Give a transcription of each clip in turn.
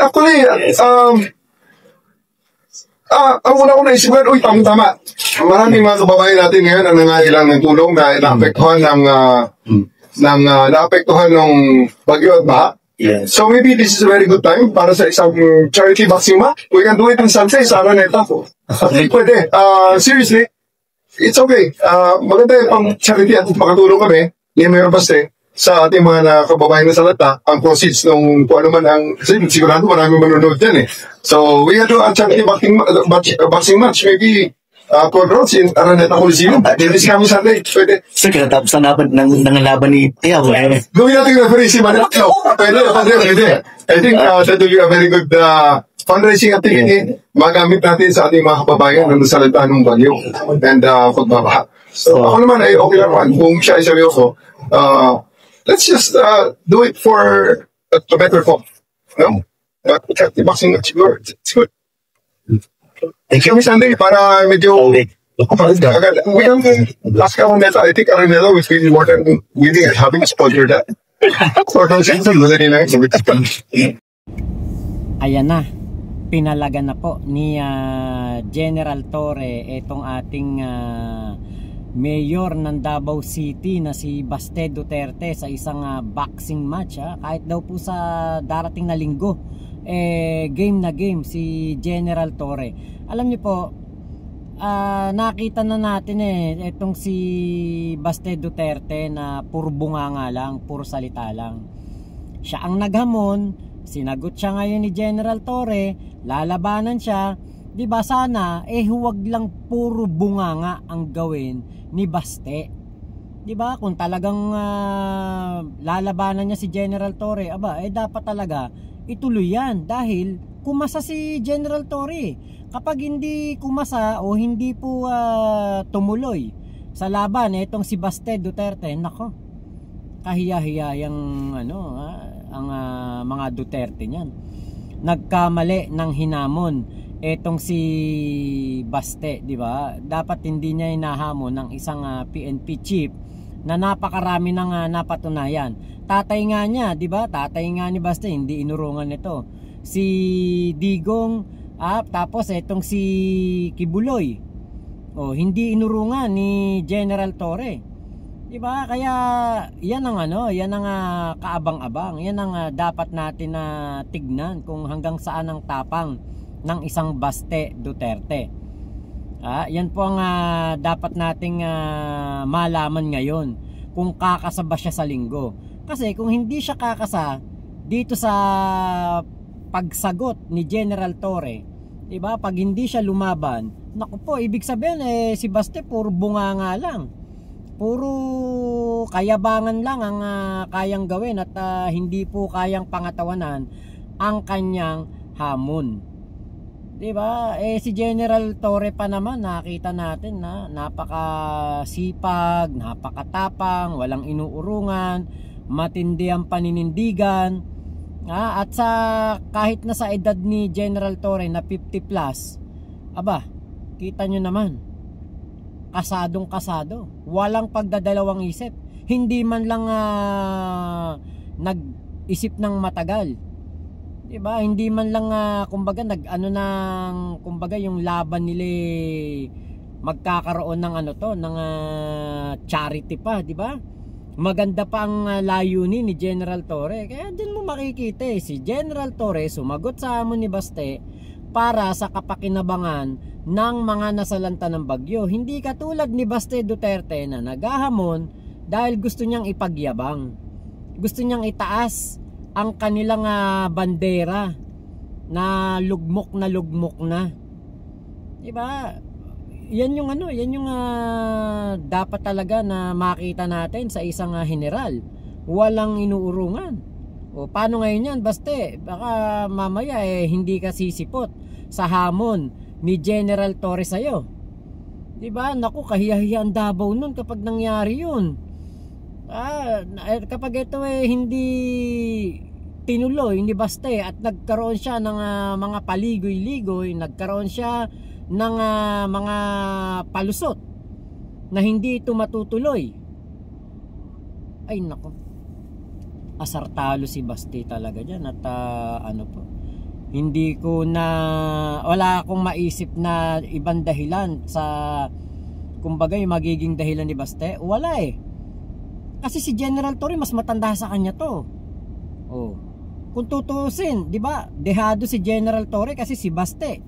Actually, ang una ko naisipan, uy, tama. Maraming mga kababayan natin ngayon ang nangailang ng tulong na naapektuhan ng bagyo at baha. Yes. So maybe this is a very good time para sa isang charity boxing match. We can do it in Sunset, sa Araneta. Pwede. Seriously, it's okay. Maganda yung pang charity at makatulong kami ni Mayor Baste sa ating mga kababayan na salata, ang proceeds ng kung ano man ang, kasi sigurado maraming manonood yan eh. So, we can do a charity boxing match, maybe 12 rounds in Araneta Coliseum. This coming Sunday, pwede. Sir, kinatapos na ng laban ni Tiago. Gawin natin yung referee si Manila. Pwede. I think that will be a very good fundraising activity. Magamit natin sa ating mga kababayan na nasalita ng bagyo and pagbabaha. So, ako naman ay okay lang kung siya ay seryoso. Let's just do it for a better cause. No? But the boxing match, it's good. Thank you. Kami Sunday para medyo we don't ask Araneta. I think Araneta was really more than willing and having sponsor that. Ayan na, pinalaga na po ni General Torre itong ating mayor ng Davao City na si Baste Duterte sa isang boxing match. Kahit daw po sa darating na linggo game na game si General Torre. Alam niyo po, nakita na natin itong si Baste Duterte na puro bunganga lang, puro salita lang. Siya ang naghamon, sinagot siya ngayon ni General Torre, lalabanan siya. Di ba sana huwag lang puro bunganga ang gawin ni Baste. Di ba kung talagang lalabanan niya si General Torre, dapat talaga ituloy yan dahil kumasa si General Torre. Kapag hindi kumasa o hindi po tumuloy sa laban itong si Baste Duterte, nako, kahiya-hiya yung ang mga Duterte niyan. Nagkamali ng hinamon etong si Baste, di ba? Dapat hindi niya hinahamon ng isang PNP chief na napakarami ng napatunayan. Tatay nga niya, di ba? Tatay nga ni Baste, hindi inurungan ito. Si Digong, tapos etong si Kibuloy, hindi inurungan ni General Torre. Di ba? Kaya yan ang kaabang-abang. Yan ang dapat natin na tignan kung hanggang saan ang tapang ng isang Baste Duterte. Yan po ang dapat nating malaman ngayon kung kakasaba siya sa linggo. Kasi kung hindi siya kakasa dito sa pagsagot ni General Torre, diba? Pag hindi siya lumaban, naku po, ibig sabihin si Baste puro bunganga lang, puro kayabangan lang ang kayang gawin at hindi po kayang pangatawanan ang kanyang hamon. Diba? Si General Torre pa naman, nakita natin na napakasipag, napakatapang, walang inuurungan, matindi ang paninindigan. At kahit na sa edad ni General Torre na 50 plus, kita nyo naman, kasadong kasado, walang pagdadalawang isip, hindi man lang nag-isip ng matagal. Diba? Hindi man lang kumbaga kumbaga yung laban nila magkakaroon ng ng charity pa, di ba? Maganda pa ang layunin ni General Torre. Kaya din mo makikita si General Torre sumagot sa hamon ni Baste para sa kapakinabangan ng mga nasalanta ng bagyo. Hindi katulad ni Baste Duterte na naghahamon dahil gusto niyang ipagyabang. Gusto niyang itaas ang kanilang bandera na lugmok na. Diba? Yan yung dapat talaga na makita natin sa isang general. Walang inuurungan. Paano ngayon yan, Baste? Baka mamaya hindi ka sisipot sa hamon ni General Torre sa'yo. Diba? Naku, kahiyahiya ang Davao nun kapag nangyari yun. Kapag ito hindi tinuloy ni Baste at nagkaroon siya ng mga paligoy-ligoy, nagkaroon siya ng mga palusot na hindi ito matutuloy, ay nako, asar talo si Baste talaga dyan. At Hindi ko na, wala akong maisip na ibang dahilan sa, kumbaga yung magiging dahilan ni Baste. Wala eh. Kasi si General Torre mas matanda sa kanya to. Oh. Kung tutusin, 'di ba? Dehado si General Torre kasi si Baste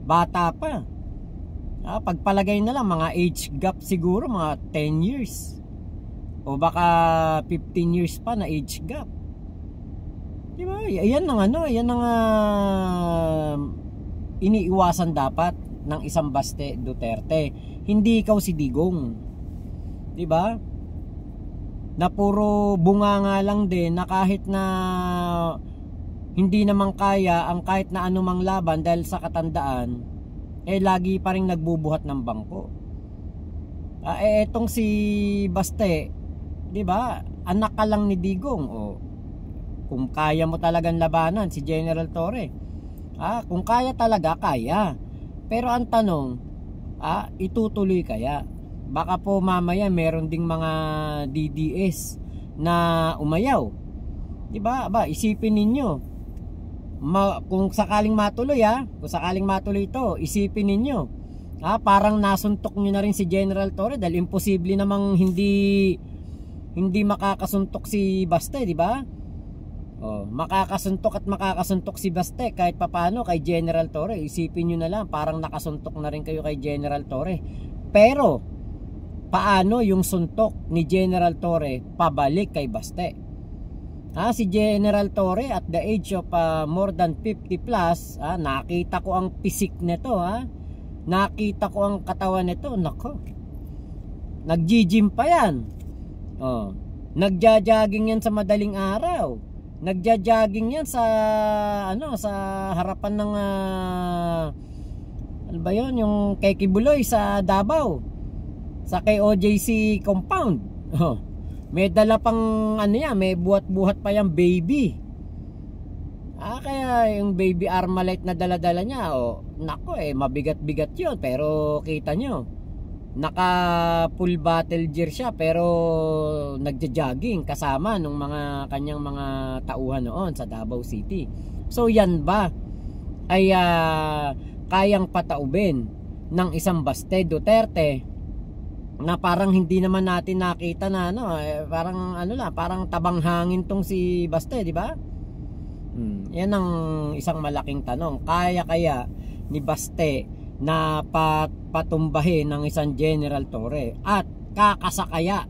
bata pa. Pagpalagay na lang mga age gap siguro mga 10 years. O baka 15 years pa na age gap. 'Di ba? Yan ang yan ang iniiwasan dapat ng isang Baste Duterte. Hindi ikaw si Digong. 'Di ba? Na puro bunga nga lang din, na kahit na hindi naman kaya ang kahit na anumang laban dahil sa katandaan, lagi pa rin nagbubuhat ng bangko. Etong si Baste, 'di ba? Anak ka lang ni Digong. Kung kaya mo talagang labanan si General Torre, kung kaya talaga, kaya. Pero ang tanong, itutuloy kaya? Baka po mamaya meron ding mga DDS na umayaw. 'Di ba? Isipin ninyo. Kung sakaling matuloy kung sakaling matuloy ito, isipin ninyo. Parang nasuntok niyo na rin si General Torre dahil imposible namang hindi makakasuntok si Baste, 'di ba? Makakasuntok si Baste kahit papaano kay General Torre. Isipin niyo na lang, parang nakasuntok na rin kayo kay General Torre. Pero paano yung suntok ni General Torre pabalik kay Baste? Si General Torre at the age of more than 50 plus, nakita ko ang pisik nito, nakita ko ang katawan nito. Nako, nag-gym pa yan. Nagja-jogging yan sa madaling araw. Nagja-jogging yan sa sa harapan ng ano ba yun, yung kay Kibuloy sa Davao, sa kay OJC compound. May dala pang may buhat-buhat pa yung baby. Kaya yung baby Armalite na dala-dala niya, nako mabigat-bigat yun. Pero kita nyo, naka full battle gear siya, pero nagja-jogging kasama nung mga kanyang mga tauhan noon sa Davao City. So yan ba ay kayang pataubin ng isang Baste Duterte na parang hindi naman natin nakita na parang parang tabang hangin tong si Baste, di ba? Yan ang isang malaking tanong. Kaya ni Baste na patumbahin ng isang General Torre at kakasakaya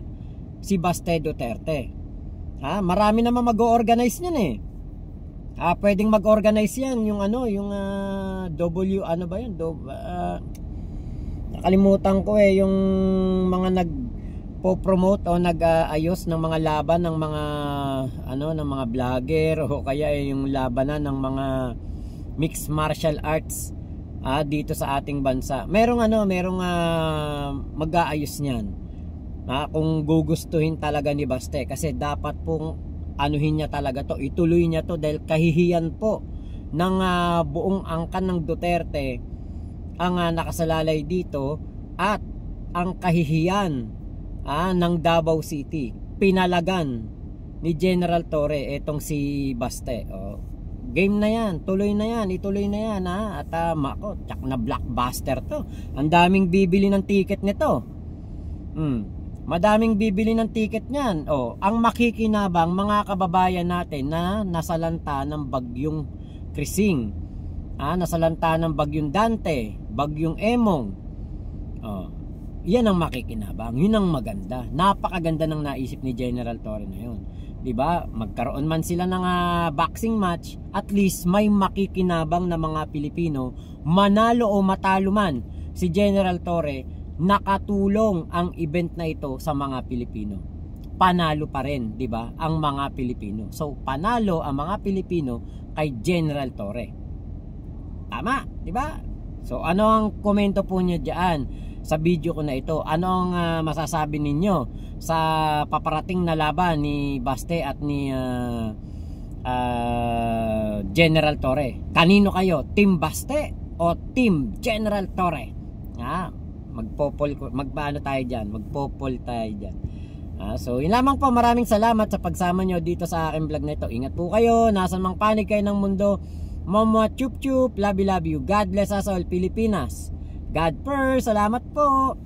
si Baste Duterte? Marami naman mag-organize niyan pwedeng mag-organize yan yung yung nakalimutan ko yung mga nagpo-promote o nag-ayos ng mga laban ng mga ng mga vlogger, o kaya yung labanan ng mga mixed martial arts dito sa ating bansa. Merong mag-aayos niyan. Kung gugustuhin talaga ni Baste, kasi dapat pong anuhin niya talaga to, ituloy niya to, dahil kahihiyan po ng buong angkan ng Duterte ang nakasalalay dito, at ang kahihiyan ng Davao City, pinalagan ni General Torre etong si Baste. Game na yan, tuloy na yan, ituloy na yan at tsak na blockbuster to. Ang daming bibili ng ticket nito. Madaming bibili ng ticket niyan. Ang makikinabang mga kababayan natin na nasalanta ng bagyong Krising, nasalanta ng bagyong Dante, bagyong Emong. Yan ang makikinabang, yun ang maganda. Napakaganda ng naisip ni General Torre na yun. 'Di ba? Magkaroon man sila ng boxing match, at least may makikinabang na mga Pilipino. Manalo o matalo man si General Torre, nakatulong ang event na ito sa mga Pilipino. Panalo pa rin, 'di ba? Ang mga Pilipino. So panalo ang mga Pilipino kay General Torre. Tama, 'di ba? So ano ang komento po niyo diyan sa video ko na ito? Ano ang masasabi ninyo sa paparating na laban ni Baste at ni General Torre? Kanino kayo? Team Baste o Team General Torre? Magpaano tayo dyan? Magpopol tayo dyan. So yun lamang po. Maraming salamat sa pagsama nyo dito sa aking vlog na ito. Ingat po kayo, nasan mang panig kayo ng mundo. Momo chup chup, love you, love you. God bless us all, Pilipinas. God first, salamat po.